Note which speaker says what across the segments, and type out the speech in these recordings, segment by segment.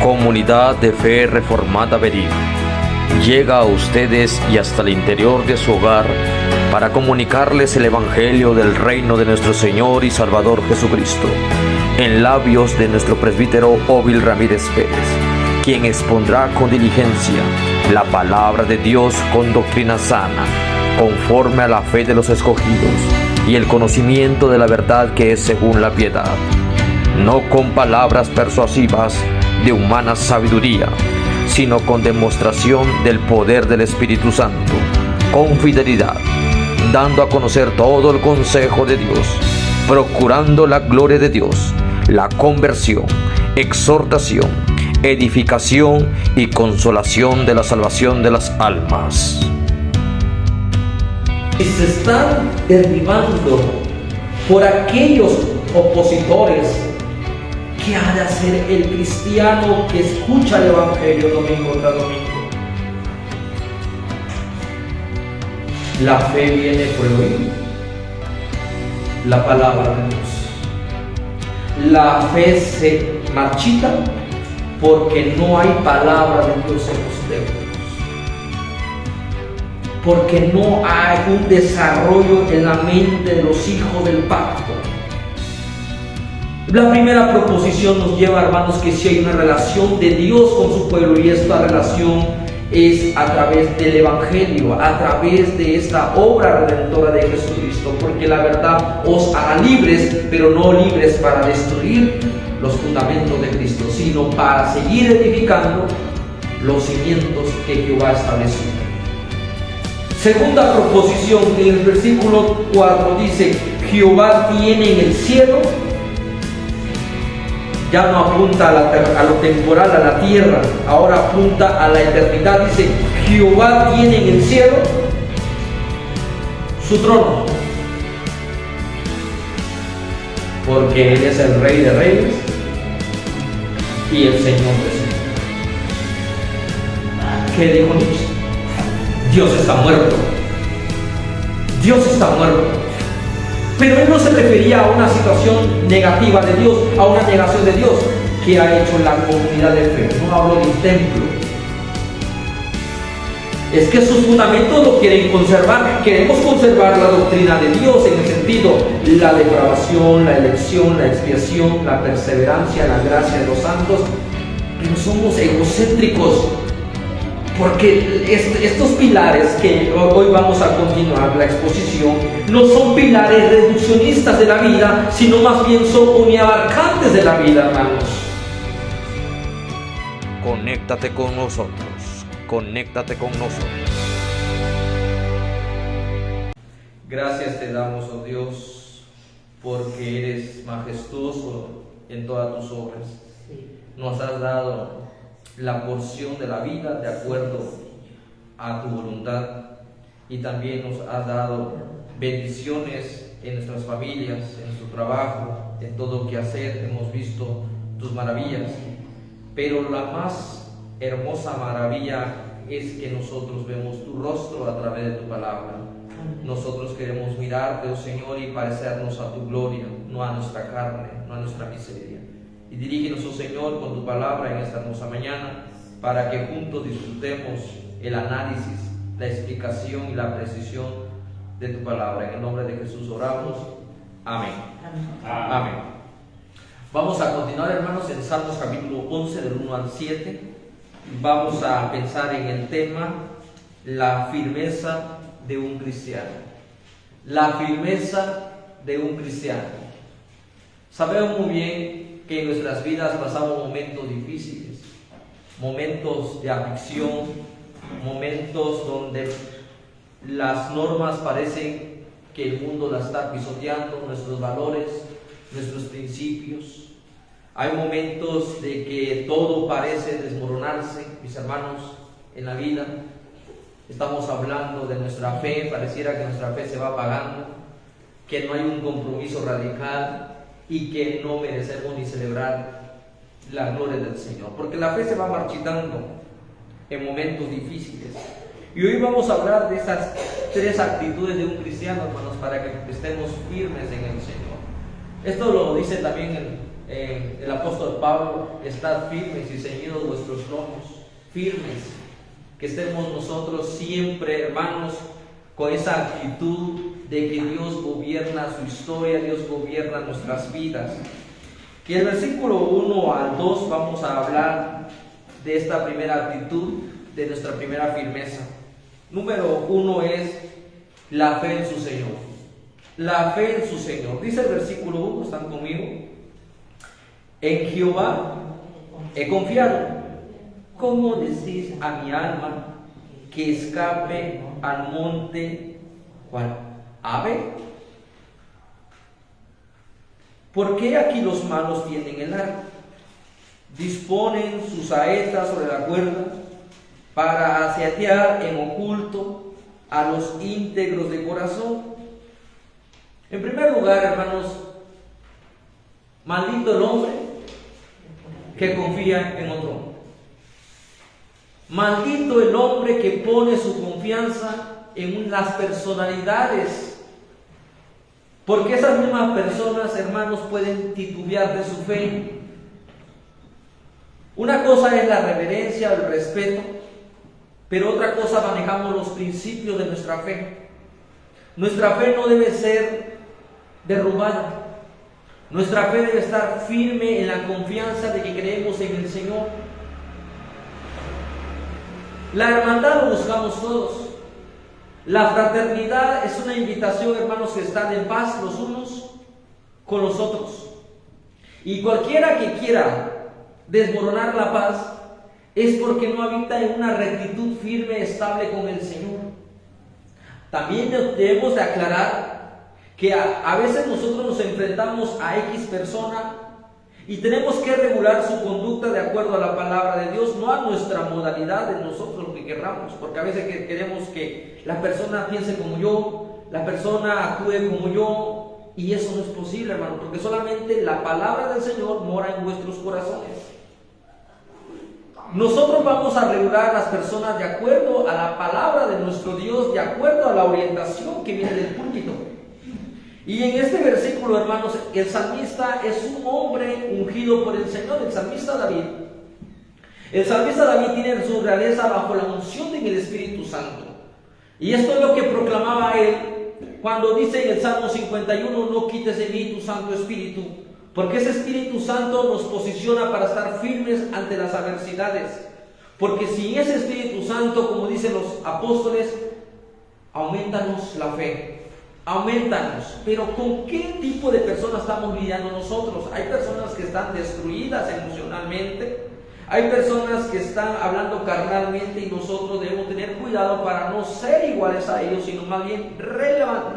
Speaker 1: Comunidad de Fe Reformada Berín llega a ustedes y hasta el interior de su hogar para comunicarles el Evangelio del reino de nuestro Señor y Salvador Jesucristo, en labios de nuestro presbítero Óbil Ramírez Pérez, quien expondrá con diligencia la palabra de Dios con doctrina sana, conforme a la fe de los escogidos y el conocimiento de la verdad que es según la piedad, no con palabras persuasivas de humana sabiduría, sino con demostración del poder del Espíritu Santo, con fidelidad, dando a conocer todo el consejo de Dios, procurando la gloria de Dios, la conversión, exhortación, edificación y consolación de la salvación de las almas.
Speaker 2: Y se están derribando por aquellos opositores. ¿Qué ha de hacer el cristiano que escucha el Evangelio domingo tras domingo? La fe viene por el oír la palabra de Dios. La fe se marchita porque no hay palabra de Dios en ustedes. Porque no hay un desarrollo en la mente de los hijos del pacto. La primera proposición nos lleva, hermanos, que si hay una relación de Dios con su pueblo, y esta relación es a través del Evangelio, a través de esta obra redentora de Jesucristo, porque la verdad os hará libres, pero no libres para destruir los fundamentos de Cristo, sino para seguir edificando los cimientos que Jehová estableció. Segunda proposición, en el versículo 4 dice: Jehová tiene en el cielo. Ya no apunta a lo temporal, a la tierra, ahora apunta a la eternidad. Dice: Jehová tiene en el cielo su trono, porque Él es el Rey de Reyes y el Señor de Señores. ¿Qué dijo Nietzsche? Dios está muerto. Dios está muerto. Pero él no se refería a una situación negativa de Dios, a una negación de Dios que ha hecho la comunidad de fe. No hablo del templo. Es que sus fundamentos lo quieren conservar. Queremos conservar la doctrina de Dios en el sentido, la depravación, la elección, la expiación, la perseverancia, la gracia de los santos. Pero somos egocéntricos. Porque estos pilares que hoy vamos a continuar la exposición no son pilares reduccionistas de la vida, sino más bien son uniabarcantes de la vida, hermanos.
Speaker 1: Conéctate con nosotros, conéctate con nosotros.
Speaker 2: Gracias te damos, oh Dios, porque eres majestuoso en todas tus obras. Nos has dado la porción de la vida de acuerdo a tu voluntad, y también nos has dado bendiciones en nuestras familias, en nuestro trabajo, en todo que hacer. Hemos visto tus maravillas, pero la más hermosa maravilla es que nosotros vemos tu rostro a través de tu palabra. Nosotros queremos mirarte, oh Señor, y parecernos a tu gloria, no a nuestra carne, no a nuestra miseria. Y dirígenos, oh Señor, con tu palabra en esta hermosa mañana, para que juntos disfrutemos el análisis, la explicación y la precisión de tu palabra. En el nombre de Jesús oramos. Amén. Amén. Amén. Vamos a continuar, hermanos, en Salmos capítulo 11, del 1 al 7. Vamos a pensar en el tema, la firmeza de un cristiano. La firmeza de un cristiano. Sabemos muy bien que en nuestras vidas pasamos momentos difíciles, momentos de aflicción, momentos donde las normas parecen que el mundo las está pisoteando, nuestros valores, nuestros principios. Hay momentos de que todo parece desmoronarse, mis hermanos, en la vida. Estamos hablando de nuestra fe, pareciera que nuestra fe se va apagando, que no hay un compromiso radical y que no merecemos ni celebrar la gloria del Señor, porque la fe se va marchitando en momentos difíciles. Y hoy vamos a hablar de esas tres actitudes de un cristiano, hermanos, para que estemos firmes en el Señor. Esto lo dice también el apóstol Pablo, estad firmes y ceñidos vuestros lomos, firmes, que estemos nosotros siempre, hermanos, con esa actitud de que Dios gobierna su historia, Dios gobierna nuestras vidas. Y el versículo 1 al 2 vamos a hablar de esta primera actitud, de nuestra primera firmeza. Número 1 es la fe en su Señor. La fe en su Señor. Dice el versículo 1, ¿están conmigo? En Jehová he confiado. ¿Cómo decís a mi alma que escape al monte? ¿Cuál? ¿Ave? ¿Por qué aquí los malos tienen el arco? Disponen sus saetas sobre la cuerda para asetear en oculto a los íntegros de corazón. En primer lugar, hermanos, maldito el hombre que confía en otro hombre. Maldito el hombre que pone su confianza en las personalidades, porque esas mismas personas, hermanos, pueden titubear de su fe. Una cosa es la reverencia, el respeto, pero otra cosa manejamos los principios de nuestra fe. Nuestra fe no debe ser derrumbada. Nuestra fe debe estar firme en la confianza de que creemos en el Señor. La hermandad lo buscamos todos. La fraternidad es una invitación, hermanos, que están en paz los unos con los otros. Y cualquiera que quiera desmoronar la paz es porque no habita en una rectitud firme, estable con el Señor. También debemos de aclarar que a veces nosotros nos enfrentamos a X persona y tenemos que regular su conducta de acuerdo a la palabra de Dios, no a nuestra modalidad de nosotros lo que querramos, porque a veces queremos que la persona piense como yo, la persona actúe como yo, y eso no es posible, hermano, porque solamente la palabra del Señor mora en vuestros corazones. Nosotros vamos a regular a las personas de acuerdo a la palabra de nuestro Dios, de acuerdo a la orientación que viene del púlpito. Y en este versículo, hermanos, el salmista es un hombre ungido por el Señor, el salmista David. El salmista David tiene su realeza bajo la unción del Espíritu Santo. Y esto es lo que proclamaba él cuando dice en el Salmo 51, no quites de mí tu Santo Espíritu, porque ese Espíritu Santo nos posiciona para estar firmes ante las adversidades. Porque sin ese Espíritu Santo, como dicen los apóstoles, aumentanos la fe. Aumentanos, pero ¿con qué tipo de personas estamos lidiando nosotros? Hay personas que están destruidas emocionalmente, hay personas que están hablando carnalmente, y nosotros debemos tener cuidado para no ser iguales a ellos, sino más bien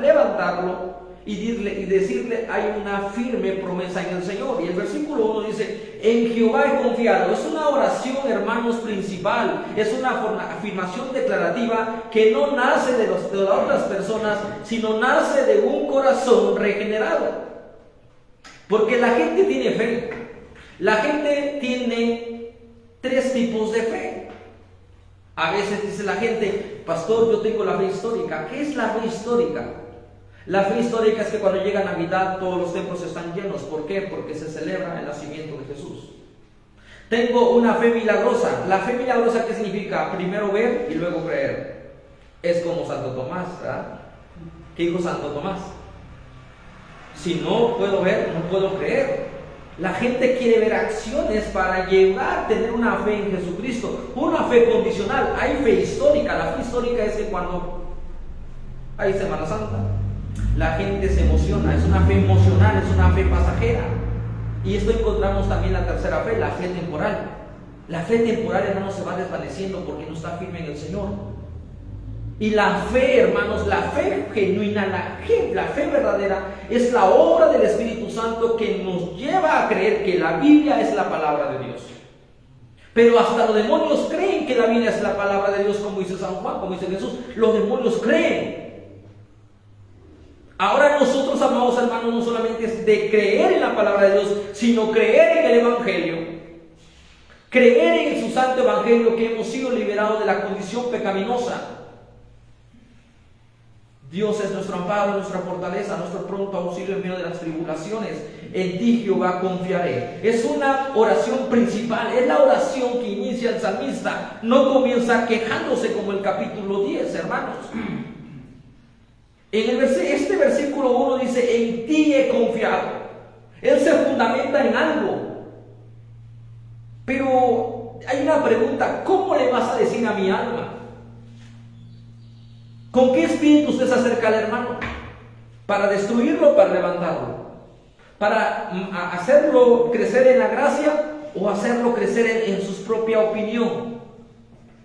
Speaker 2: levantarlo y decirle, hay una firme promesa en el Señor. Y el versículo 1 dice, en Jehová he confiado. Es una oración, hermanos, principal, es una afirmación declarativa que no nace de las otras personas, sino nace de un corazón regenerado. Porque la gente tiene fe. La gente tiene 3 tipos de fe. A veces dice la gente, pastor, yo tengo la fe histórica. ¿Qué es la fe histórica? La fe histórica es que cuando llega Navidad todos los templos están llenos. ¿Por qué? Porque se celebra el nacimiento de Jesús. Tengo una fe milagrosa. La fe milagrosa, ¿qué significa? Primero ver y luego creer. Es como Santo Tomás, ¿verdad? ¿Qué dijo Santo Tomás? Si no puedo ver, no puedo creer. La gente quiere ver acciones para llegar a tener una fe en Jesucristo. Una fe condicional. Hay fe histórica. La fe histórica es que cuando hay Semana Santa, la gente se emociona, es una fe emocional, es una fe pasajera. Y esto encontramos también la tercera fe, la fe temporal. La fe temporal, hermanos, se va desvaneciendo porque no está firme en el Señor. Y la fe, hermanos, la fe genuina, la fe verdadera, es la obra del Espíritu Santo que nos lleva a creer que la Biblia es la palabra de Dios. Pero hasta los demonios creen que la Biblia es la palabra de Dios, como dice San Juan, como dice Jesús. Los demonios creen. Ahora nosotros, amados hermanos, no solamente es de creer en la palabra de Dios, sino creer en el Evangelio. Creer en su santo Evangelio, que hemos sido liberados de la condición pecaminosa. Dios es nuestro amparo, nuestra fortaleza, nuestro pronto auxilio en medio de las tribulaciones. En ti, Jehová, confiaré. Es una oración principal, es la oración que inicia el salmista. No comienza quejándose como el capítulo 10, hermanos. Este versículo 1 dice: en ti he confiado. Él se fundamenta en algo. Pero hay una pregunta: ¿cómo le vas a decir a mi alma? ¿Con qué espíritu usted se acerca al hermano? ¿Para destruirlo o para levantarlo? ¿Para hacerlo crecer en la gracia o hacerlo crecer en su propia opinión?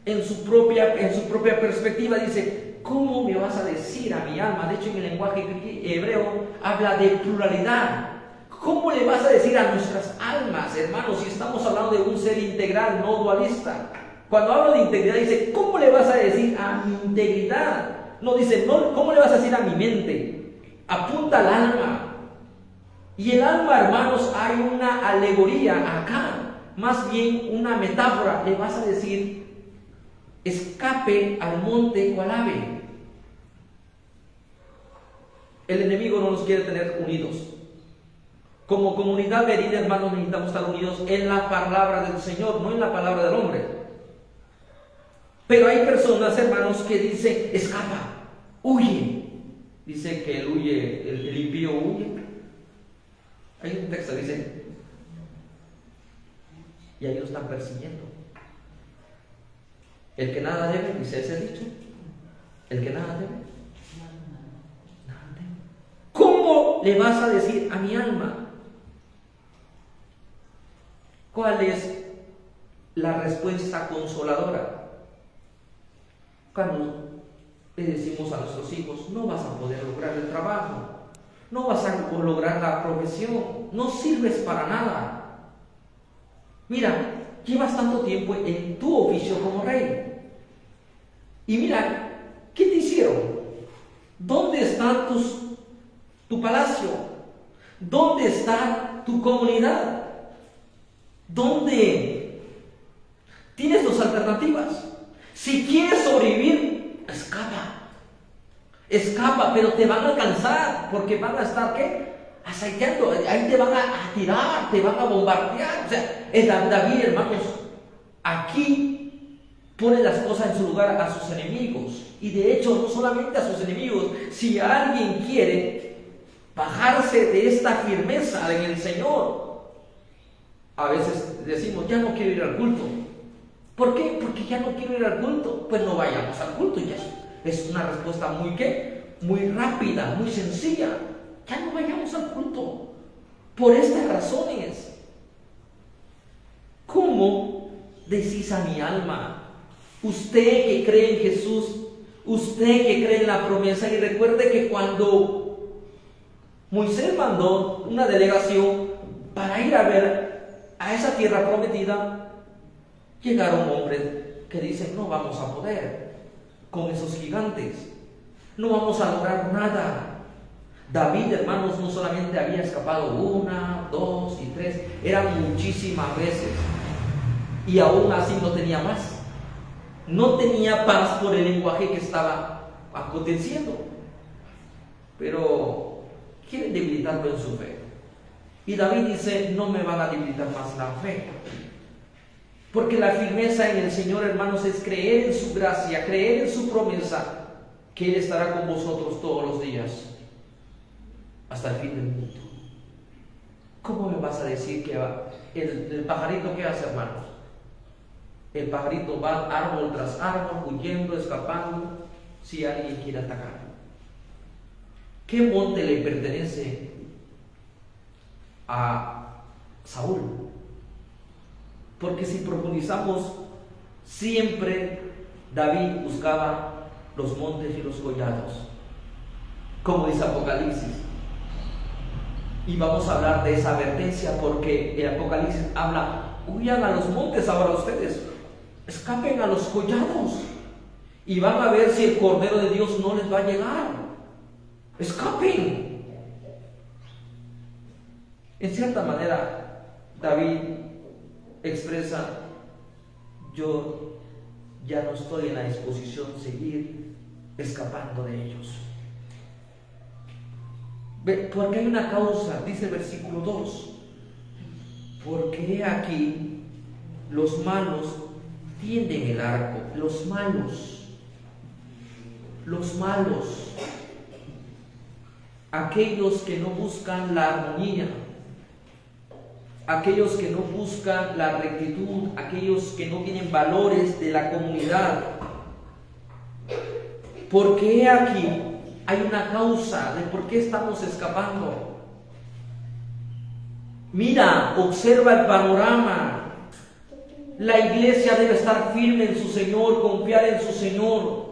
Speaker 2: En su propia perspectiva. Dice: ¿cómo me vas a decir a mi alma? De hecho, en el lenguaje hebreo habla de pluralidad. ¿Cómo le vas a decir a nuestras almas, hermanos, si estamos hablando de un ser integral, no dualista? Cuando hablo de integridad, dice: ¿cómo le vas a decir a mi integridad? No dice: no, ¿cómo le vas a decir a mi mente? Apunta al alma. Y el alma, hermanos, hay una alegoría acá, más bien una metáfora. Le vas a decir: escape al monte cual ave. El enemigo no nos quiere tener unidos. Como comunidad Berean, hermanos, necesitamos estar unidos en la palabra del Señor, no en la palabra del hombre. Pero hay personas, hermanos, que dicen: escapa, huye. Dice que el impío huye. Hay un texto que dice: y ahí lo están persiguiendo. El que nada debe, dice ese dicho, el que nada debe, nada debe. ¿Cómo le vas a decir a mi alma? ¿Cuál es la respuesta consoladora? Cuando le decimos a nuestros hijos: no vas a poder lograr el trabajo, no vas a lograr la profesión, no sirves para nada. Mira, llevas tanto tiempo en tu oficio como rey. Y mira, ¿qué te hicieron? ¿Dónde está tu palacio? ¿Dónde está tu comunidad? ¿Dónde tienes dos alternativas? Si quieres sobrevivir, escapa, pero te van a alcanzar, porque van a estar, ¿qué? Aceiteando, ahí te van a tirar, te van a bombardear. O sea, es David, hermanos, aquí pone las cosas en su lugar a sus enemigos. Y de hecho, no solamente a sus enemigos. Si alguien quiere bajarse de esta firmeza en el Señor, a veces decimos: ya no quiero ir al culto. ¿Por qué? Porque ya no quiero ir al culto. Pues no vayamos al culto. Ya es una respuesta muy rápida, muy sencilla. Ya no vayamos al culto. Por estas razones. ¿Cómo decís a mi alma? Usted que cree en Jesús, usted que cree en la promesa, y recuerde que cuando Moisés mandó una delegación para ir a ver a esa tierra prometida, llegaron hombres que dicen: no vamos a poder con esos gigantes, no vamos a lograr nada. David, hermanos, no solamente había escapado 1, 2 y 3, eran muchísimas veces, y aún así no tenía más. No tenía paz por el lenguaje que estaba aconteciendo, pero quieren debilitarlo en su fe. Y David dice: no me van a debilitar más la fe. Porque la firmeza en el Señor, hermanos, es creer en su gracia, creer en su promesa, que Él estará con vosotros todos los días, hasta el fin del mundo. ¿Cómo me vas a decir que el pajarito qué hace, hermanos? El pajarito va árbol tras árbol, huyendo, escapando, si alguien quiere atacar. ¿Qué monte le pertenece a Saúl? Porque si profundizamos, siempre David buscaba los montes y los collados, como dice Apocalipsis. Y vamos a hablar de esa advertencia, porque el Apocalipsis habla: huyan a los montes ahora ustedes, escapen a los collados, y van a ver si el Cordero de Dios no les va a llegar. Escapen. En cierta manera, David expresa: yo ya no estoy en la disposición de seguir escapando de ellos. Porque hay una causa, dice el versículo 2. Porque he aquí, los malos tienden el arco, los malos, aquellos que no buscan la armonía, aquellos que no buscan la rectitud, aquellos que no tienen valores de la comunidad. Porque he aquí, hay una causa de por qué estamos escapando. Mira, observa el panorama. La iglesia debe estar firme en su Señor, confiar en su Señor.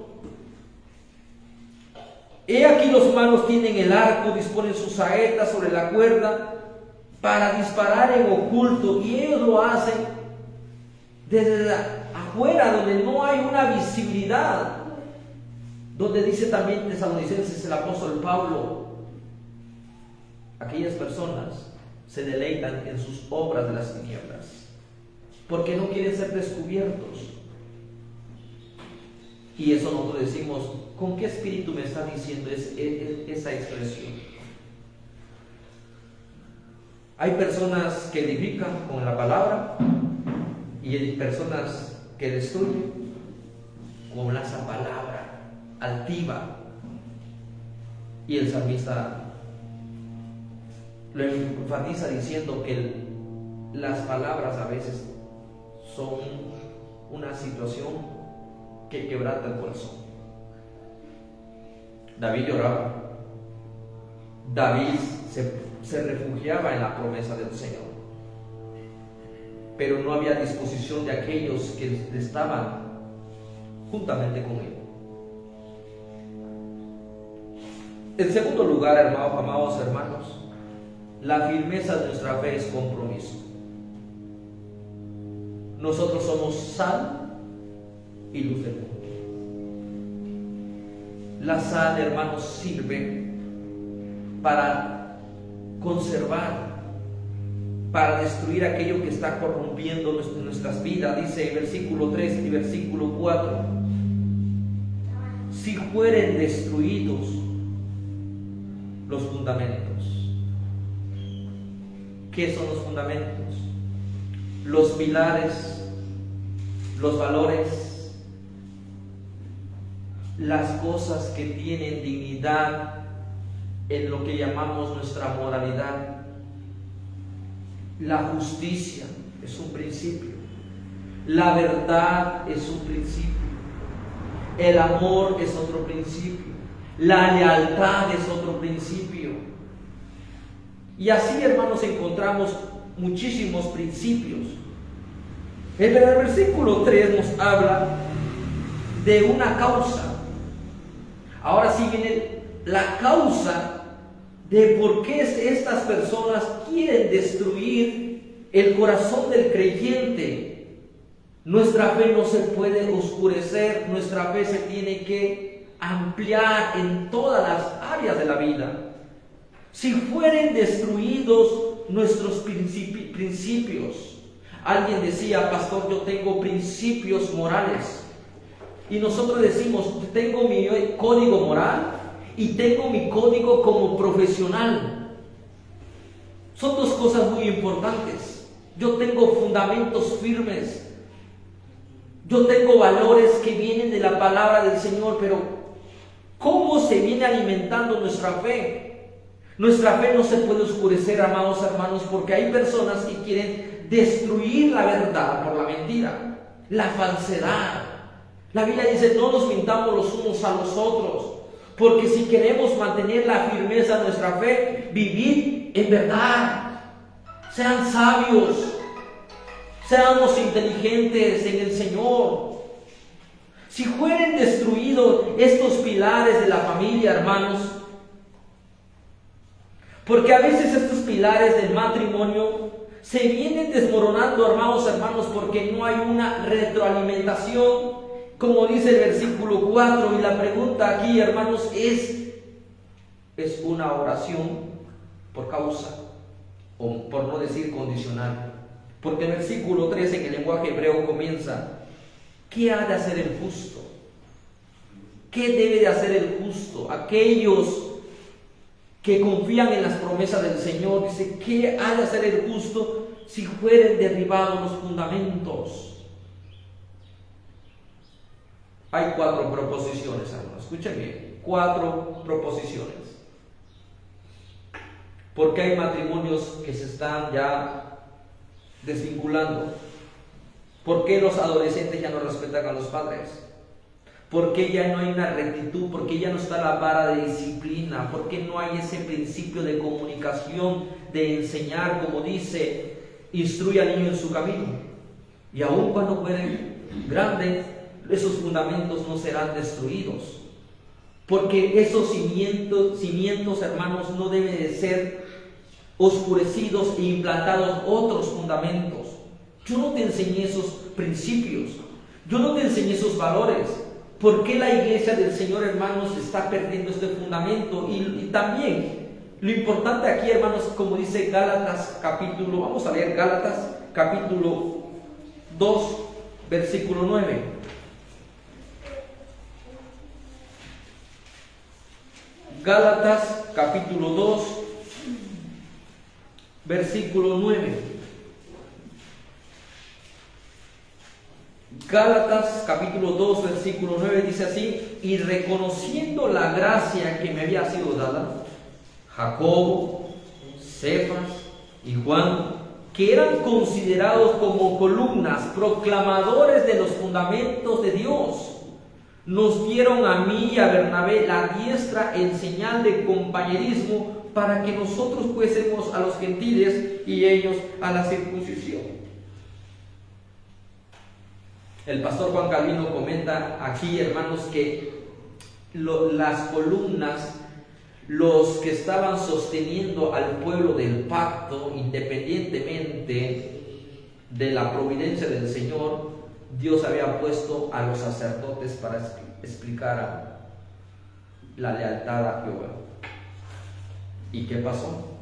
Speaker 2: He aquí los malos tienen el arco, disponen sus saetas sobre la cuerda para disparar en oculto, y ellos lo hacen desde afuera, donde no hay una visibilidad, donde dice también Tesalonicenses el apóstol Pablo, aquellas personas se deleitan en sus obras de las tinieblas, porque no quieren ser descubiertos. Y eso nosotros decimos, ¿con qué espíritu me está diciendo esa expresión? Hay personas que edifican con la palabra y hay personas que destruyen con esa palabra altiva. Y el salmista lo enfatiza diciendo que las palabras a veces son una situación que quebranta el corazón. David lloraba. David se refugiaba en la promesa del Señor, pero no había disposición de aquellos que estaban juntamente con él. En segundo lugar, amados hermanos, la firmeza de nuestra fe es compromiso. Nosotros somos sal y luz del mundo. La sal, hermanos, sirve para conservar, para destruir aquello que está corrompiendo nuestras vidas. Dice el versículo 3 y versículo 4: si fueren destruidos los fundamentos. ¿Qué son los fundamentos? Los pilares, los valores, las cosas que tienen dignidad en lo que llamamos nuestra moralidad. La justicia es un principio, la verdad es un principio, el amor es otro principio, la lealtad es otro principio. Y así, hermanos, encontramos muchísimos principios. Pero el versículo 3 nos habla de una causa. Ahora sí viene la causa de por qué estas personas quieren destruir el corazón del creyente. Nuestra fe no se puede oscurecer, nuestra fe se tiene que ampliar en todas las áreas de la vida. Si fueren destruidos nuestros principios. Alguien decía: pastor, yo tengo principios morales. Y nosotros decimos: tengo mi código moral y tengo mi código como profesional. Son dos cosas muy importantes. Yo tengo fundamentos firmes. Yo tengo valores que vienen de la palabra del Señor, pero ¿cómo se viene alimentando nuestra fe? Nuestra fe no se puede oscurecer, amados hermanos, porque hay personas que quieren destruir la verdad por la mentira, la falsedad. La Biblia dice: no nos mintamos los unos a los otros, porque si queremos mantener la firmeza de nuestra fe, vivid en verdad. Sean sabios, seamos inteligentes en el Señor. Si fueren destruidos estos pilares de la familia, hermanos, porque a veces estos pilares del matrimonio se vienen desmoronando, hermanos, porque no hay una retroalimentación, como dice el versículo 4. Y la pregunta aquí, hermanos, es una oración por causa, o por no decir condicional. Porque el versículo 3 en el lenguaje hebreo comienza: ¿qué ha de hacer el justo? ¿Qué debe de hacer el justo? Aquellos que confían en las promesas del Señor. Dice, ¿qué ha de hacer el justo si fueren derribados los fundamentos? Hay 4 proposiciones, hermanos. Escuchen bien, 4 proposiciones. Porque hay matrimonios que se están ya desvinculando. ¿Por qué los adolescentes ya no respetan a los padres? ¿Por qué ya no hay una rectitud? ¿Por qué ya no está la vara de disciplina? ¿Por qué no hay ese principio de comunicación, de enseñar, como dice, instruye al niño en su camino? Y aun cuando fueren grandes, esos fundamentos no serán destruidos. Porque esos cimientos, hermanos, no deben de ser oscurecidos e implantados otros fundamentos. Yo no te enseñé esos principios, yo no te enseñé esos valores. ¿Por qué la iglesia del Señor, hermanos, está perdiendo este fundamento? Y también, lo importante aquí, hermanos, como dice Gálatas capítulo, vamos a leer Gálatas capítulo 2, versículo 9. Gálatas capítulo 2, versículo 9. Gálatas capítulo 2, versículo 9 dice así: y reconociendo la gracia que me había sido dada, Jacobo, Cefas y Juan, que eran considerados como columnas, proclamadores de los fundamentos de Dios, nos dieron a mí y a Bernabé la diestra en señal de compañerismo, para que nosotros fuésemos a los gentiles y ellos a la circuncisión. El pastor Juan Calvino comenta aquí, hermanos, que las columnas, los que estaban sosteniendo al pueblo del pacto, independientemente de la providencia del Señor, Dios había puesto a los sacerdotes para explicar la lealtad a Jehová. ¿Y qué pasó?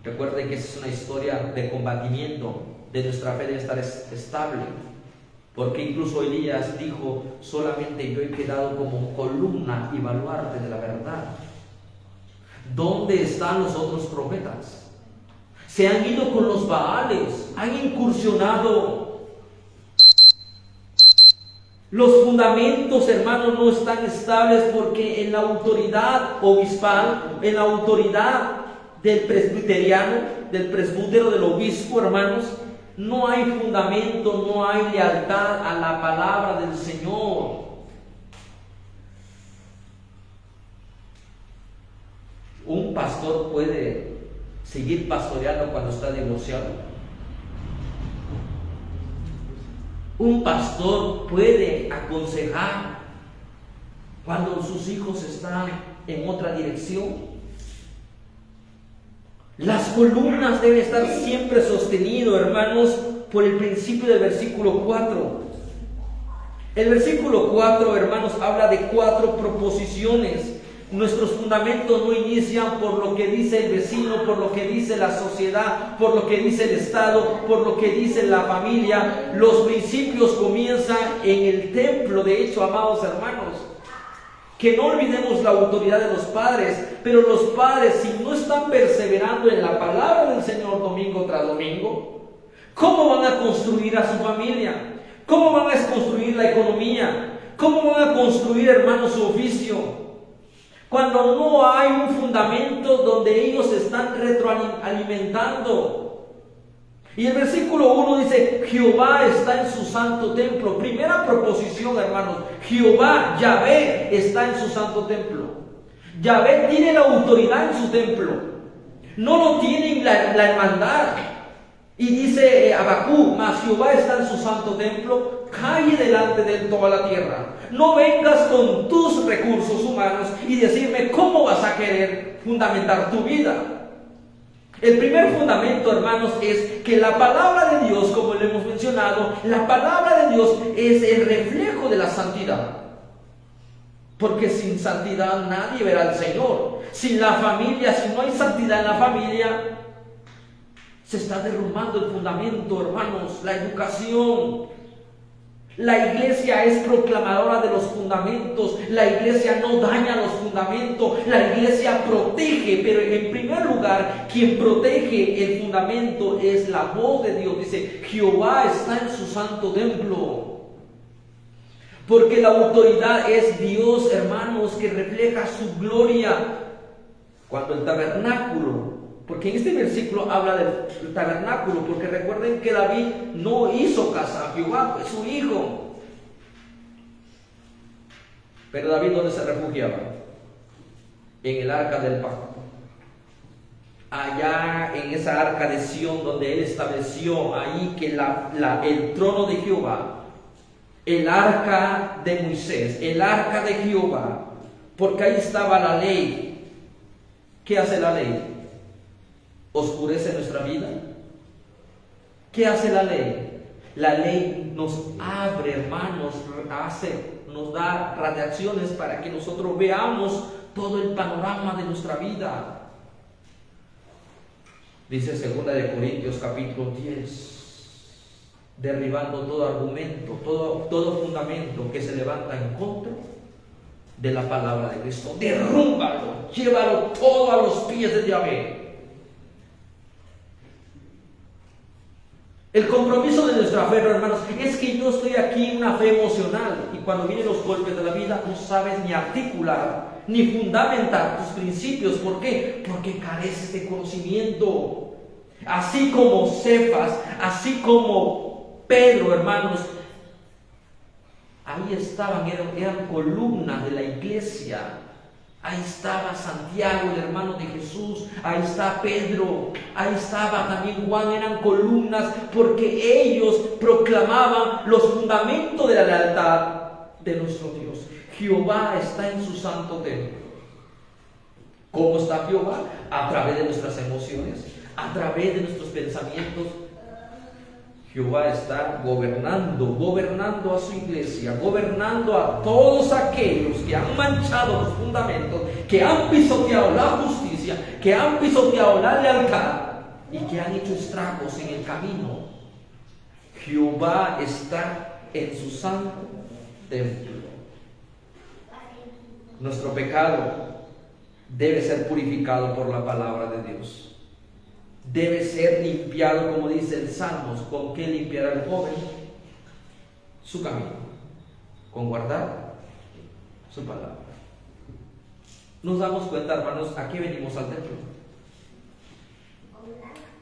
Speaker 2: Recuerden que esa es una historia de combatimiento, de nuestra fe debe estar estable, porque incluso Elías dijo: solamente yo he quedado como columna y baluarte de la verdad. ¿Dónde están los otros profetas? Se han ido con los Baales, han incursionado. Los fundamentos, hermanos, no están estables, porque en la autoridad obispal, en la autoridad del presbiteriano, del presbítero, del obispo, hermanos, no hay fundamento, no hay lealtad a la palabra del Señor. Un pastor puede seguir pastoreando cuando está divorciado. Un pastor puede aconsejar cuando sus hijos están en otra dirección. Las columnas deben estar siempre sostenidas, hermanos, por el principio del versículo 4. El versículo 4, hermanos, habla de 4 proposiciones. Nuestros fundamentos no inician por lo que dice el vecino, por lo que dice la sociedad, por lo que dice el Estado, por lo que dice la familia. Los principios comienzan en el templo. De hecho, amados hermanos, que no olvidemos la autoridad de los padres, pero los padres, si no están perseverando en la palabra del Señor domingo tras domingo, ¿cómo van a construir a su familia? ¿Cómo van a construir la economía? ¿Cómo van a construir, hermanos, su oficio? Cuando no hay un fundamento donde ellos se están retroalimentando. Y el versículo 1 dice: Jehová está en su santo templo. Primera proposición, hermanos: Jehová, Yahvé, está en su santo templo. Yahvé tiene la autoridad en su templo, no lo tiene la hermandad. Y dice Habacuc: mas Jehová está en su santo templo, calle delante de él toda la tierra. No vengas con tus recursos humanos y decirme cómo vas a querer fundamentar tu vida. El primer fundamento, hermanos, es que la palabra de Dios, como le hemos mencionado, la palabra de Dios es el reflejo de la santidad. Porque sin santidad nadie verá al Señor. Sin la familia, si no hay santidad en la familia, se está derrumbando el fundamento, hermanos. La educación, La iglesia es proclamadora de los fundamentos. La iglesia no daña los fundamentos. La iglesia protege, pero en primer lugar, quien protege el fundamento es la voz de Dios. Dice, Jehová está en su santo templo. Porque la autoridad es Dios, hermanos, que refleja su gloria. Cuando el tabernáculo, porque en este versículo habla del tabernáculo, porque recuerden que David no hizo casa a Jehová, fue su hijo. Pero David, ¿dónde se refugiaba? En el arca del pacto. Allá en esa arca de Sión, donde él estableció ahí que el trono de Jehová, el arca de Moisés, el arca de Jehová, porque ahí estaba la ley. ¿Qué hace la ley? ¿Oscurece nuestra vida? ¿Qué hace la ley? La ley nos abre, hermanos, nos da radiaciones para que nosotros veamos todo el panorama de nuestra vida. Dice 2 Corintios capítulo 10, derribando todo argumento, todo fundamento que se levanta en contra de la palabra de Cristo. Derrúmbalo, llévalo todo a los pies de Yahvé. El compromiso de nuestra fe, hermanos, es que yo estoy aquí en una fe emocional y cuando vienen los golpes de la vida no sabes ni articular, ni fundamentar tus principios. ¿Por qué? Porque careces de conocimiento. Así como Cefas, así como Pedro, hermanos, ahí estaban, eran columnas de la iglesia. Ahí estaba Santiago, el hermano de Jesús, ahí está Pedro, ahí estaba también Juan, eran columnas porque ellos proclamaban los fundamentos de la lealtad de nuestro Dios. Jehová está en su santo templo. ¿Cómo está Jehová? A través de nuestras emociones, a través de nuestros pensamientos. Jehová está gobernando a su iglesia, gobernando a todos aquellos que han manchado los fundamentos, que han pisoteado la justicia, que han pisoteado la lealtad y que han hecho estragos en el camino. Jehová está en su santo templo. Nuestro pecado debe ser purificado por la palabra de Dios. Debe ser limpiado, como dice el Salmos. ¿Con qué limpiará el joven? Su camino. Con guardar su palabra. Nos damos cuenta, hermanos, ¿a qué venimos al templo?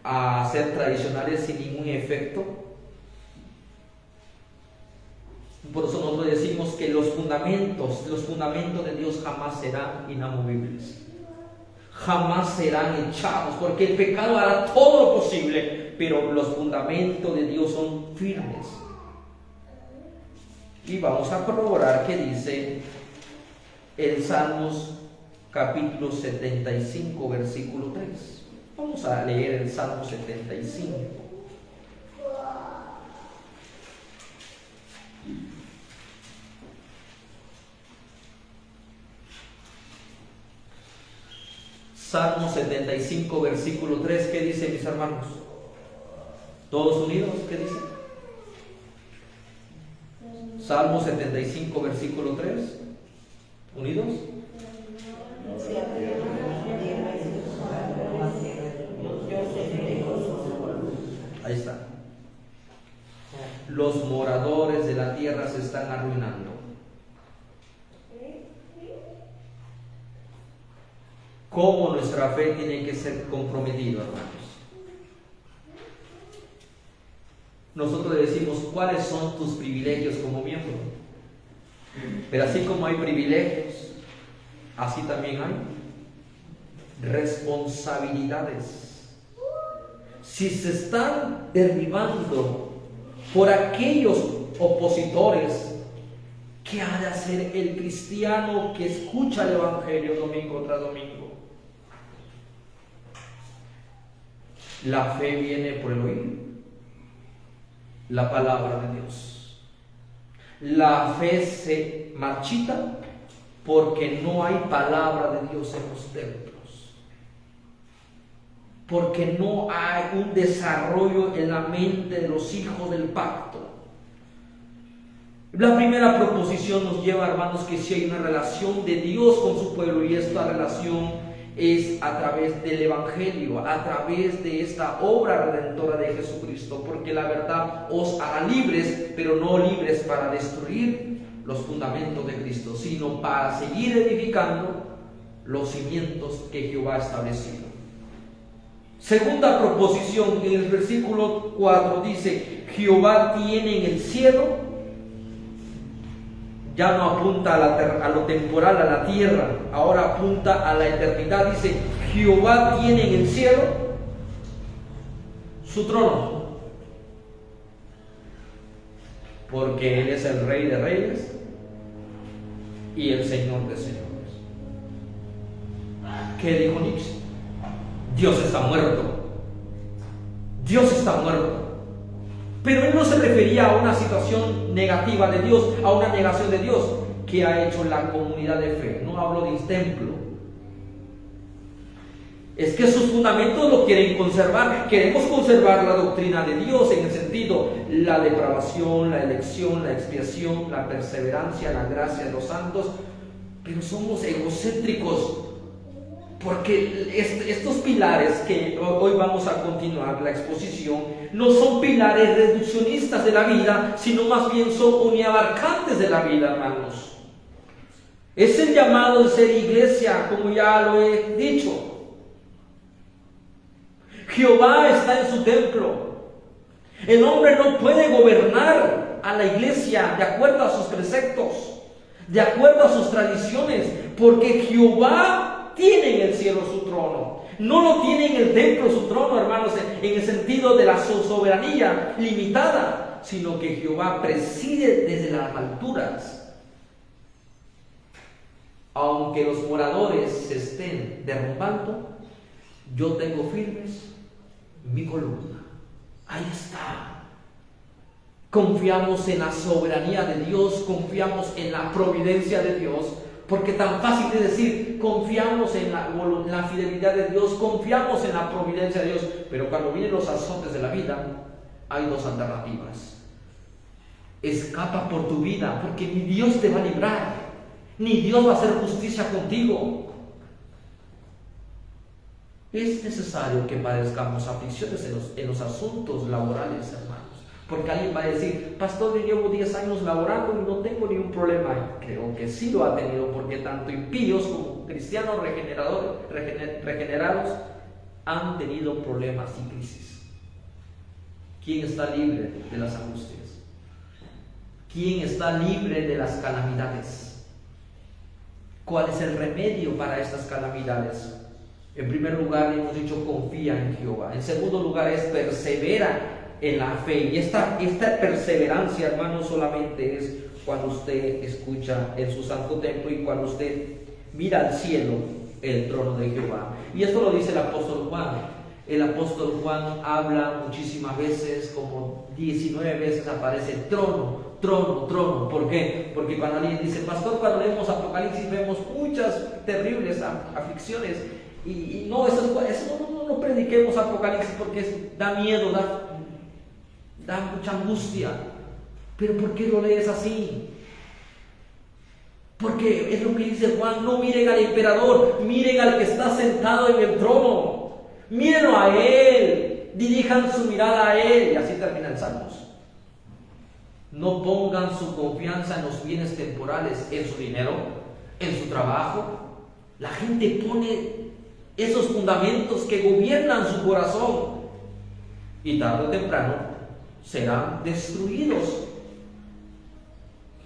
Speaker 2: A ser tradicionales sin ningún efecto. Por eso nosotros decimos que los fundamentos de Dios jamás serán inamovibles. Jamás serán echados, porque el pecado hará todo lo posible, pero los fundamentos de Dios son firmes. Y vamos a corroborar qué dice el Salmos capítulo 75, versículo 3. Vamos a leer el Salmo 75. Salmo 75, versículo 3, ¿qué dice, mis hermanos? ¿Todos unidos? ¿Qué dice? Salmo 75, versículo 3. ¿Unidos? Ahí está. Los moradores de la tierra se están arruinando. ¿Cómo nuestra fe tiene que ser comprometida, hermanos? Nosotros le decimos, ¿cuáles son tus privilegios como miembro? Pero así como hay privilegios, así también hay responsabilidades. Si se están derribando por aquellos opositores, ¿qué ha de hacer el cristiano que escucha el Evangelio domingo tras domingo? La fe viene por el oír la palabra de Dios. La fe se marchita porque no hay palabra de Dios en los templos, porque no hay un desarrollo en la mente de los hijos del pacto. La primera proposición nos lleva, hermanos, que si hay una relación de Dios con su pueblo, y esta relación es a través del Evangelio, a través de esta obra redentora de Jesucristo, porque la verdad os hará libres, pero no libres para destruir los fundamentos de Cristo, sino para seguir edificando los cimientos que Jehová ha establecido. Segunda proposición, en el versículo 4 dice: Jehová tiene en el cielo. Ya no apunta a lo temporal, a la tierra, ahora apunta a la eternidad. Dice: Jehová tiene en el cielo su trono, porque Él es el Rey de Reyes y el Señor de Señores. ¿Qué dijo Nixon? Dios está muerto. Dios está muerto. Pero él no se refería a una situación negativa de Dios, a una negación de Dios que ha hecho la comunidad de fe. No hablo de templo. Es que sus fundamentos lo quieren conservar. Queremos conservar la doctrina de Dios en el sentido: la depravación, la elección, la expiación, la perseverancia, la gracia de los santos. Pero somos egocéntricos, porque estos pilares que hoy vamos a continuar la exposición no son pilares reduccionistas de la vida, sino más bien son uniabarcantes de la vida, hermanos. Es el llamado de ser iglesia, como ya lo he dicho. Jehová está en su templo. El hombre no puede gobernar a la iglesia de acuerdo a sus preceptos, de acuerdo a sus tradiciones, porque Jehová tiene en el cielo su trono. No lo tiene en el templo su trono, hermanos, en el sentido de la soberanía limitada, sino que Jehová preside desde las alturas. Aunque los moradores se estén derrumbando, yo tengo firmes mi columna. Ahí está. Confiamos en la soberanía de Dios, confiamos en la providencia de Dios. Porque tan fácil es decir, confiamos en la fidelidad de Dios, confiamos en la providencia de Dios. Pero cuando vienen los azotes de la vida, hay dos alternativas. Escapa por tu vida, porque ni Dios te va a librar, ni Dios va a hacer justicia contigo. Es necesario que padezcamos aflicciones en los asuntos laborales, hermanos. Porque alguien va a decir: pastor, yo llevo 10 años laborando y no tengo ningún problema. Creo que sí lo ha tenido, porque tanto impíos como cristianos regenerados han tenido problemas y crisis. ¿Quién está libre de las angustias? ¿Quién está libre de las calamidades? ¿Cuál es el remedio para estas calamidades? En primer lugar, hemos dicho: confía en Jehová. En segundo lugar, es persevera en la fe. Y esta perseverancia, hermano, solamente es cuando usted escucha en su santo templo y cuando usted mira al cielo, el trono de Jehová. Y esto lo dice el apóstol Juan. El apóstol Juan habla muchísimas veces, como 19 veces aparece trono, trono, trono. ¿Por qué? Porque cuando alguien dice: pastor, cuando leemos Apocalipsis vemos muchas terribles aflicciones. Y no, eso no prediquemos Apocalipsis, porque da miedo, da mucha angustia. Pero ¿por qué lo lees así? Porque es lo que dice Juan: no miren al emperador, miren al que está sentado en el trono, mírenlo a Él, dirijan su mirada a Él. Y así termina el Salmos. No pongan su confianza en los bienes temporales, en su dinero, en su trabajo. La gente pone esos fundamentos que gobiernan su corazón, y tarde o temprano serán destruidos.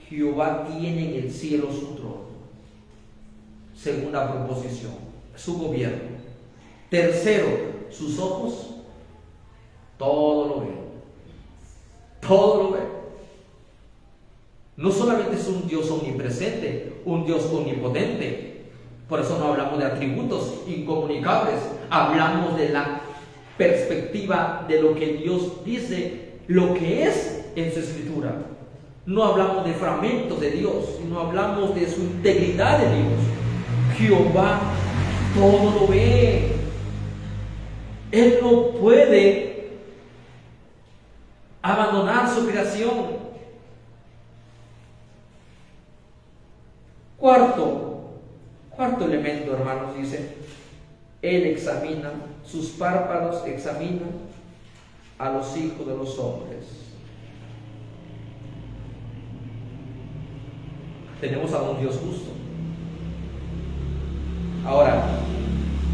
Speaker 2: Jehová tiene en el cielo su trono. Segunda proposición, su gobierno. Tercero, sus ojos todo lo ven. Todo lo ven. No solamente es un Dios omnipresente, un Dios omnipotente. Por eso no hablamos de atributos incomunicables, hablamos de la perspectiva de lo que Dios dice, lo que es en su escritura. No hablamos de fragmentos de Dios, sino hablamos de su integridad de Dios. Jehová todo lo ve. Él no puede abandonar su creación. Cuarto elemento, hermanos, dice, Él examina, sus párpados examinan a los hijos de los hombres. Tenemos a un Dios justo. Ahora,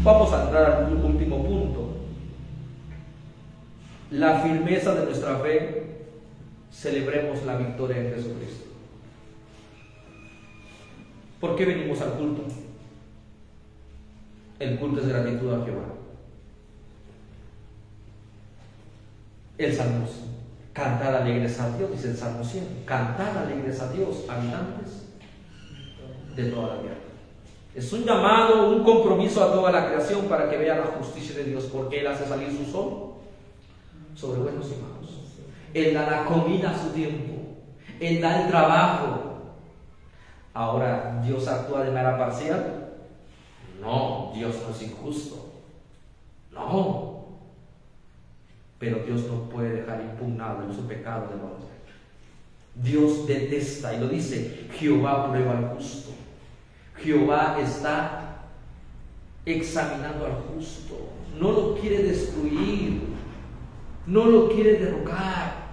Speaker 2: vamos a entrar al último punto. La firmeza de nuestra fe, celebremos la victoria en Jesucristo. ¿Por qué venimos al culto? El culto es gratitud a Jehová. El Salmo, cantad alegres a Dios, dice el Salmo 100, cantad alegres a Dios, habitantes de toda la tierra. Es un llamado, un compromiso a toda la creación para que vea la justicia de Dios, porque Él hace salir su sol sobre buenos y malos. Él da la comida a su tiempo, Él da el trabajo. Ahora, ¿Dios actúa de manera parcial? No, Dios no es injusto. No. Pero Dios no puede dejar impugnado su pecado del hombre. Dios detesta, y lo dice, Jehová prueba al justo. Jehová está examinando al justo. No lo quiere destruir, no lo quiere derrocar.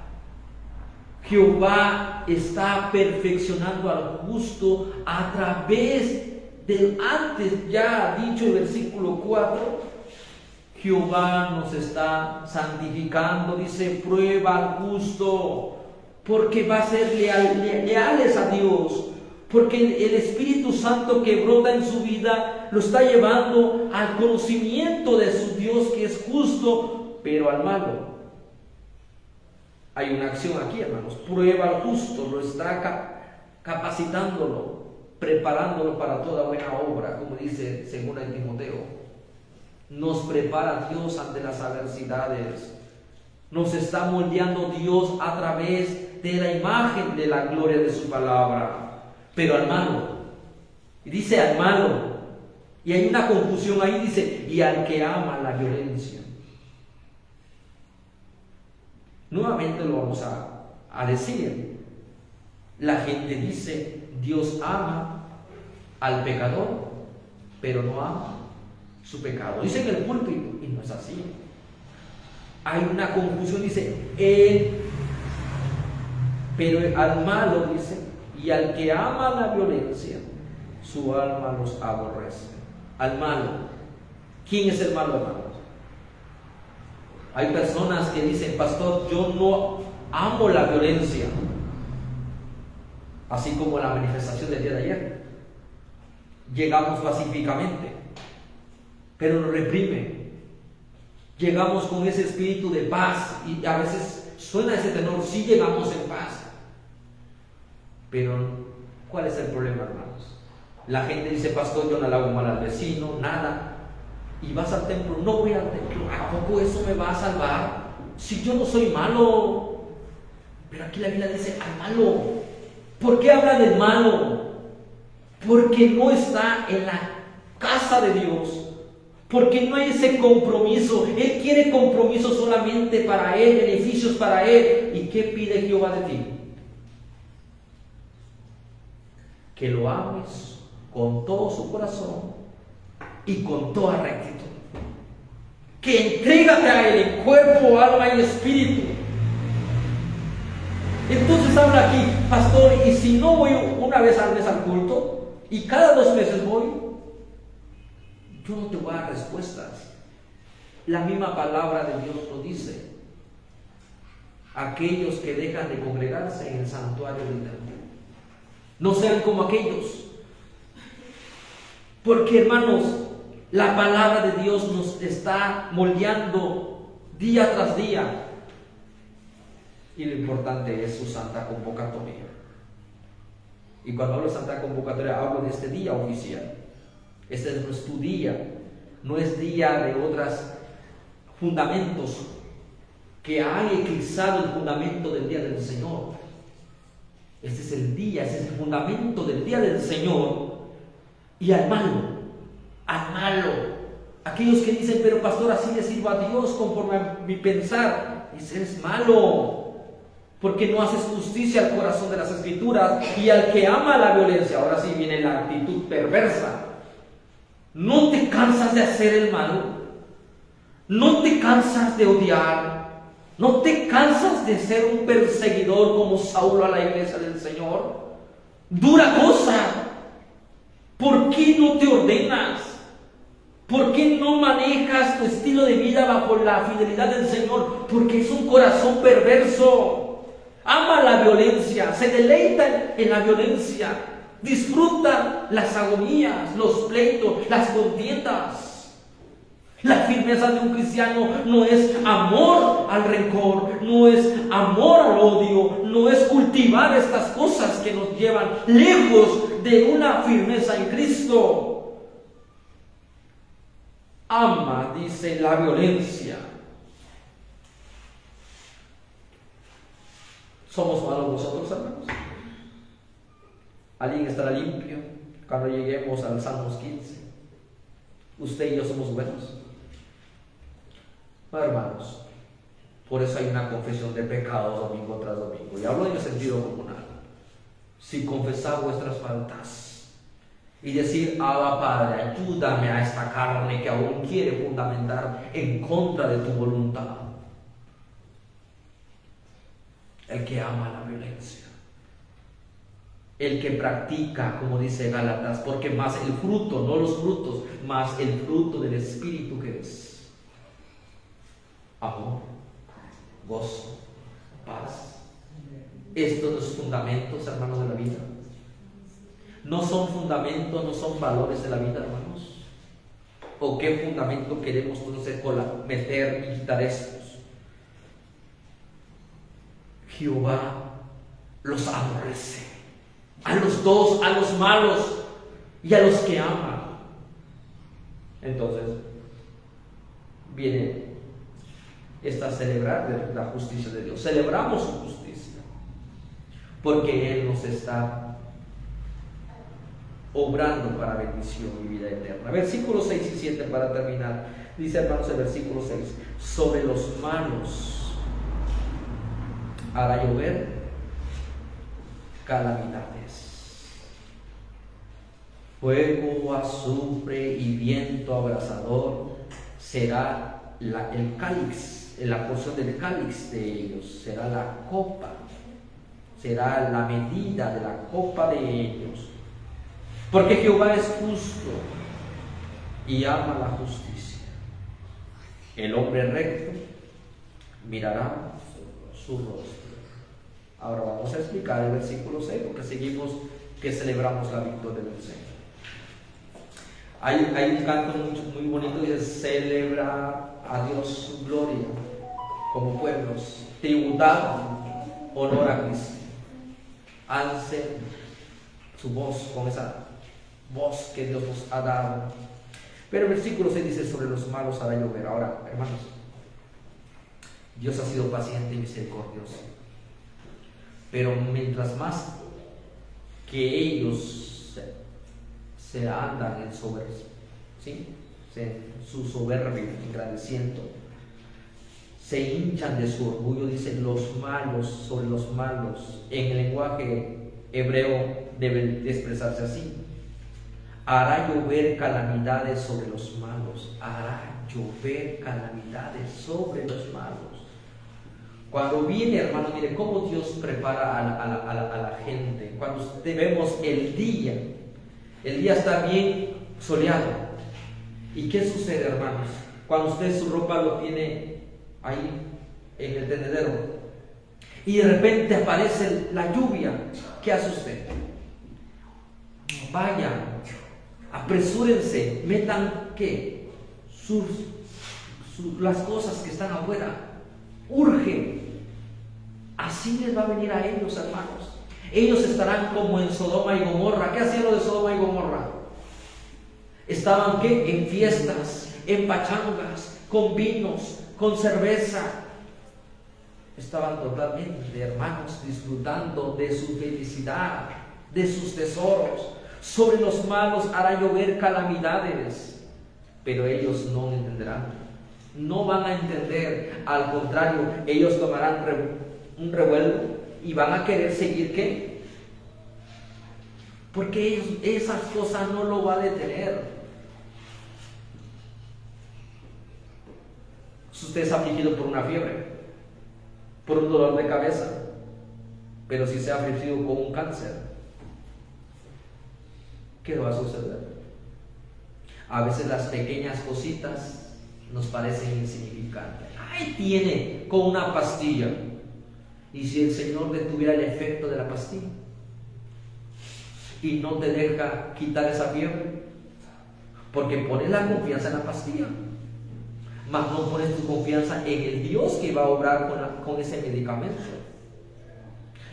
Speaker 2: Jehová está perfeccionando al justo a través del antes ya dicho el versículo 4. Jehová nos está santificando, dice, prueba al justo, porque va a ser leales a Dios, porque el Espíritu Santo que brota en su vida lo está llevando al conocimiento de su Dios que es justo, pero al malo. Hay una acción aquí, hermanos, prueba al justo, lo está capacitándolo, preparándolo para toda buena obra, como dice 2 Timoteo. Nos prepara Dios ante las adversidades, nos está moldeando Dios a través de la imagen de la gloria de su palabra. Pero al malo, y dice al malo, y hay una confusión ahí, dice, y al que ama la violencia. Nuevamente lo vamos a decir. La gente dice, Dios ama al pecador, pero no ama su pecado. Dice en el púlpito, y no es así. Hay una confusión, dice, pero al malo, dice, y al que ama la violencia, su alma los aborrece. Al malo. ¿Quién es el malo, hermanos? Hay personas que dicen, pastor, yo no amo la violencia, así como la manifestación del día de ayer. Llegamos pacíficamente, pero nos reprime. Llegamos con ese espíritu de paz, y a veces suena ese tenor, sí llegamos en paz. Pero, ¿cuál es el problema, hermanos? La gente dice, pastor, yo no le hago mal al vecino, nada. Y vas al templo, no voy al templo, ¿a poco eso me va a salvar? Si yo no soy malo. Pero aquí la Biblia dice al malo. ¿Por qué habla del malo? Porque no está en la casa de Dios, porque no hay ese compromiso. Él quiere compromiso solamente para Él, beneficios para Él. ¿Y qué pide Jehová de ti? Que lo ames con todo su corazón y con toda rectitud. Que entrégate a Él en cuerpo, alma y espíritu. Entonces habla aquí, pastor, y si no voy una vez al mes al culto, y cada 2 meses voy, yo no te voy a dar respuestas. La misma palabra de Dios lo dice. Aquellos que dejan de congregarse en el santuario del templo, no sean como aquellos. Porque, hermanos, la palabra de Dios nos está moldeando día tras día. Y lo importante es su santa convocatoria. Y cuando hablo de santa convocatoria, hablo de este día oficial. Este no es tu día, no es día de otros fundamentos que han eclipsado el fundamento del día del Señor. Este es el día, este es el fundamento del día del Señor. Y al malo, aquellos que dicen, pero pastor, así le sirvo a Dios conforme a mi pensar, ese es malo. porque no haces justicia al corazón de las Escrituras, y al que ama la violencia, ahora sí viene la actitud perversa, no te cansas de hacer el mal, no te cansas de odiar, no te cansas de ser un perseguidor como Saulo a la iglesia del Señor. Dura cosa. ¿Por qué no te ordenas? ¿Por qué no manejas tu estilo de vida bajo la fidelidad del Señor? Porque es un corazón perverso. Ama la violencia, se deleita en la violencia, disfruta las agonías, los pleitos, las contiendas. La firmeza de un cristiano no es amor al rencor, no es amor al odio, no es cultivar estas cosas que nos llevan lejos de una firmeza en Cristo. Ama, dice, la violencia. ¿Somos malos nosotros, hermanos? ¿Alguien estará limpio cuando lleguemos al Salmos 15? ¿Usted y yo somos buenos? No, hermanos. Por eso hay una confesión de pecado domingo tras domingo. Y hablo en el sentido comunal. Si confesar vuestras faltas y decir: Abba Padre, ayúdame a esta carne que aún quiere fundamentar en contra de tu voluntad. El que ama la violencia, el que practica, como dice Gálatas, porque más el fruto, no los frutos, más el fruto del Espíritu que es amor, gozo, paz. Estos son fundamentos, hermanos, de la vida. No son fundamentos, no son valores de la vida, hermanos. ¿O qué fundamento queremos entonces meter y quitar estos? Jehová los aborrece, a los dos, a los malos y a los que aman. Entonces viene esta celebrar la justicia de Dios. Celebramos su justicia porque Él nos está obrando para bendición y vida eterna. Versículos 6 y 7 para terminar. Dice, hermanos, el versículo 6: sobre los malos hará llover calamidades, fuego, azufre y viento abrasador será el cáliz, la porción del cáliz de ellos, será la copa, será la medida de la copa de ellos. Porque Jehová es justo y ama la justicia. El hombre recto mirará su rostro. Ahora vamos a explicar el versículo 6, porque seguimos que celebramos la victoria del Señor. Hay un canto muy bonito que dice: celebra a Dios su gloria como pueblos, tributar honor a Cristo. Alcen su voz con esa voz que Dios nos ha dado. Pero el versículo 6 dice: sobre los malos hará llover. Ahora, hermanos, Dios ha sido paciente y misericordioso, pero mientras más que ellos se andan en soberbia, ¿sí? Su soberbia, engrandeciendo, se hinchan de su orgullo, dicen los malos sobre los malos. En el lenguaje hebreo debe de expresarse así: hará llover calamidades sobre los malos, hará llover calamidades sobre los malos. Cuando viene, hermano, mire cómo Dios prepara a la gente. Cuando vemos el día está bien soleado. ¿Y qué sucede, hermanos? Cuando usted su ropa lo tiene ahí en el tendedero y de repente aparece la lluvia, ¿qué hace usted? Vayan, apresúrense, metan ¿qué? Las cosas que están afuera. Urge. Así les va a venir a ellos, hermanos. Ellos estarán como en Sodoma y Gomorra. ¿Qué hacían los de Sodoma y Gomorra? Estaban ¿qué? En fiestas, en pachangas, con vinos, con cerveza. Estaban totalmente, hermanos, disfrutando de su felicidad, de sus tesoros. Sobre los malos hará llover calamidades, pero ellos no entenderán. No van a entender. Al contrario, ellos tomarán un revuelo y van a querer seguir ¿qué? Porque esas cosas no lo va a detener. Si usted es afligido por una fiebre, por un dolor de cabeza, pero si se ha afligido con un cáncer, ¿qué va a suceder? A veces las pequeñas cositas nos parecen insignificantes. Ahí tiene con una pastilla. ¿Y si el Señor detuviera el efecto de la pastilla y no te deja quitar esa fiebre? Porque pones la confianza en la pastilla, mas no pones tu confianza en el Dios que va a obrar con ese medicamento.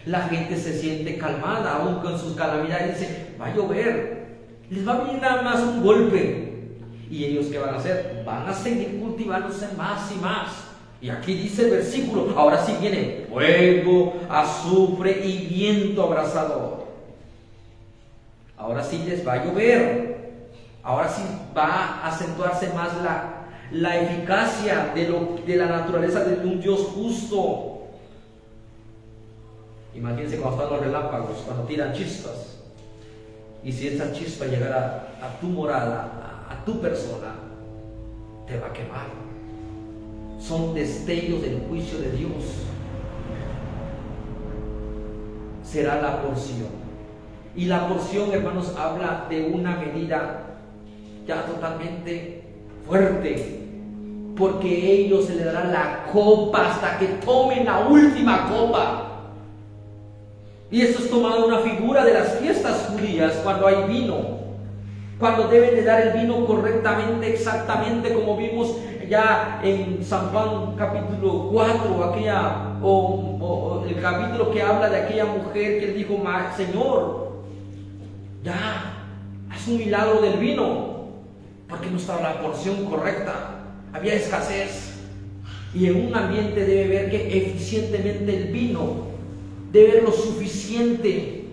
Speaker 2: La gente se siente calmada aún con sus calamidades. Dice, va a llover, les va a venir nada más un golpe. ¿Y ellos qué van a hacer? Van a seguir cultivándose más y más. Y aquí dice el versículo, ahora sí viene fuego, azufre y viento abrasador. Ahora sí les va a llover. Ahora sí va a acentuarse más la eficacia de la naturaleza de un Dios justo. Imagínense cuando están los relámpagos, cuando tiran chispas. Y si esa chispa llegara a tu morada, a tu persona, te va a quemar. Son destellos del juicio de Dios. Será la porción. Y la porción, hermanos, habla de una medida ya totalmente fuerte, porque ellos se le dará la copa hasta que tomen la última copa. Y esto es tomado una figura de las fiestas judías, cuando hay vino, cuando deben de dar el vino correctamente, exactamente como vimos ya en San Juan capítulo 4, o el capítulo que habla de aquella mujer que le dijo, Señor, ya, haz un milagro del vino, porque no estaba la porción correcta, había escasez. Y en un ambiente debe ver que eficientemente el vino, debe ver lo suficiente.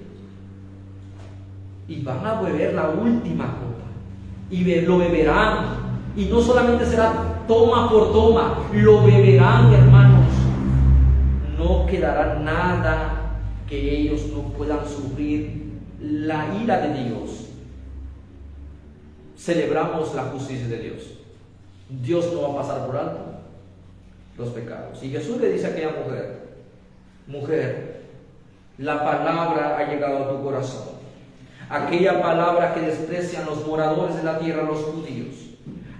Speaker 2: Y van a beber la última copa, y lo beberán. Y no solamente será toma por toma, lo beberán, hermanos. No quedará nada que ellos no puedan sufrir la ira de Dios. Celebramos la justicia de Dios. Dios no va a pasar por alto los pecados. Y Jesús le dice a aquella mujer, mujer, la palabra ha llegado a tu corazón. Aquella palabra que desprecian los moradores de la tierra, los judíos,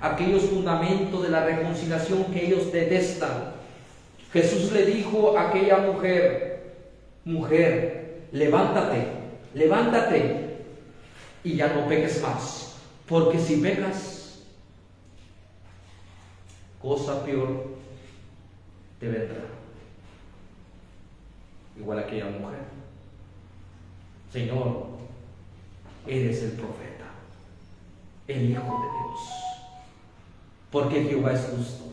Speaker 2: aquellos fundamentos de la reconciliación que ellos detestan. Jesús le dijo a aquella mujer, mujer, levántate, levántate y ya no peques más, porque si pecas, cosa peor te vendrá. Igual aquella mujer, Señor, eres el profeta, el Hijo de Dios, porque Jehová es justo.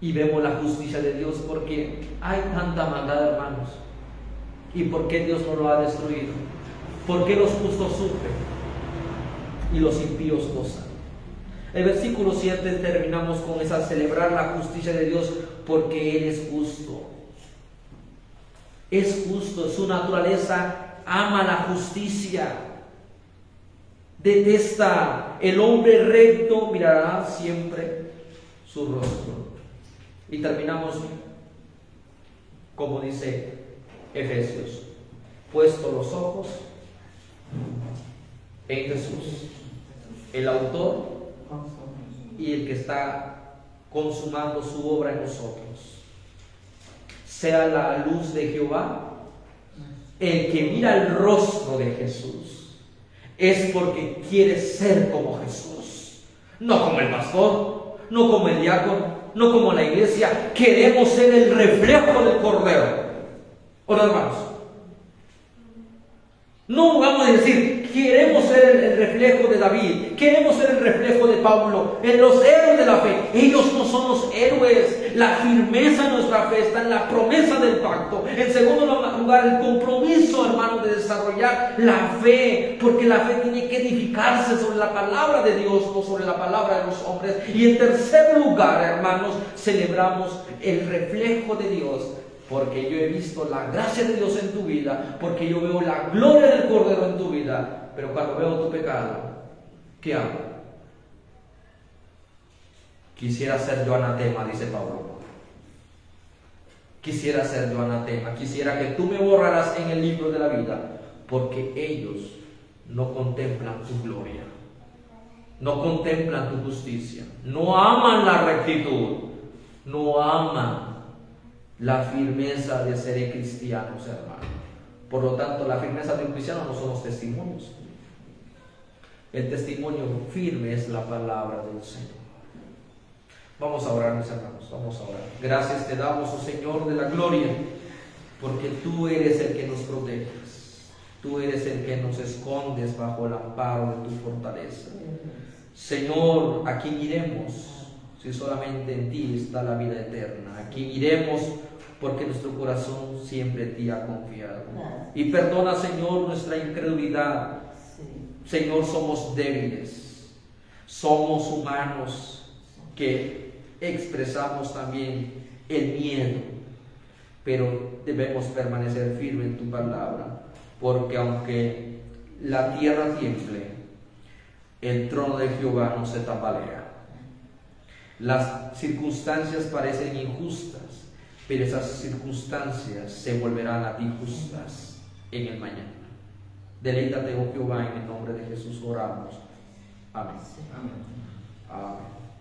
Speaker 2: Y vemos la justicia de Dios porque hay tanta maldad, hermanos. ¿Y por qué Dios no lo ha destruido? ¿Por qué los justos sufren y los impíos gozan? El versículo 7 terminamos con esa, celebrar la justicia de Dios porque Él es justo. Es justo, su naturaleza ama la justicia. Detesta el hombre recto, mirará siempre su rostro. Y terminamos como dice Efesios, puesto los ojos en Jesús, el autor y el que está consumando su obra en nosotros. Sea la luz de Jehová el que mira el rostro de Jesús, es porque quiere ser como Jesús, no como el pastor, no como el diácono, no como la iglesia. Queremos ser el reflejo del Cordero. ¿O no, hermanos? No vamos a decir, queremos ser el reflejo de David, queremos ser el reflejo de Pablo, en los héroes de la fe. Ellos no son los héroes. La firmeza de nuestra fe está en la promesa del pacto. En segundo lugar, el compromiso, hermanos, de desarrollar la fe, porque la fe tiene que edificarse sobre la palabra de Dios, no sobre la palabra de los hombres. Y en tercer lugar, hermanos, celebramos el reflejo de Dios, porque yo he visto la gracia de Dios en tu vida, porque yo veo la gloria del Cordero en tu vida, pero cuando veo tu pecado, ¿qué hago? Quisiera ser yo anatema, dice Pablo. Quisiera ser yo anatema, quisiera que tú me borraras en el libro de la vida, porque ellos no contemplan tu gloria, no contemplan tu justicia, no aman la rectitud, no aman la firmeza de ser cristianos, hermano. Por lo tanto, la firmeza de un cristiano no son los testimonios. El testimonio firme es la palabra del Señor. Vamos a orar, mis hermanos, vamos a orar. Gracias te damos, oh Señor de la gloria, porque tú eres el que nos proteges. Tú eres el que nos escondes bajo el amparo de tu fortaleza. Señor, ¿a quién iremos si solamente en ti está la vida eterna? ¿A quién iremos porque nuestro corazón siempre en ti ha confiado? Y perdona, Señor, nuestra incredulidad. Señor, somos débiles, somos humanos que expresamos también el miedo, pero debemos permanecer firmes en tu palabra, porque aunque la tierra tiemble, el trono de Jehová no se tambalea. Las circunstancias parecen injustas, pero esas circunstancias se volverán a ti justas en el mañana. Deleítate, oh Jehová, en el nombre de Jesús oramos. Amén. Amén. Amén.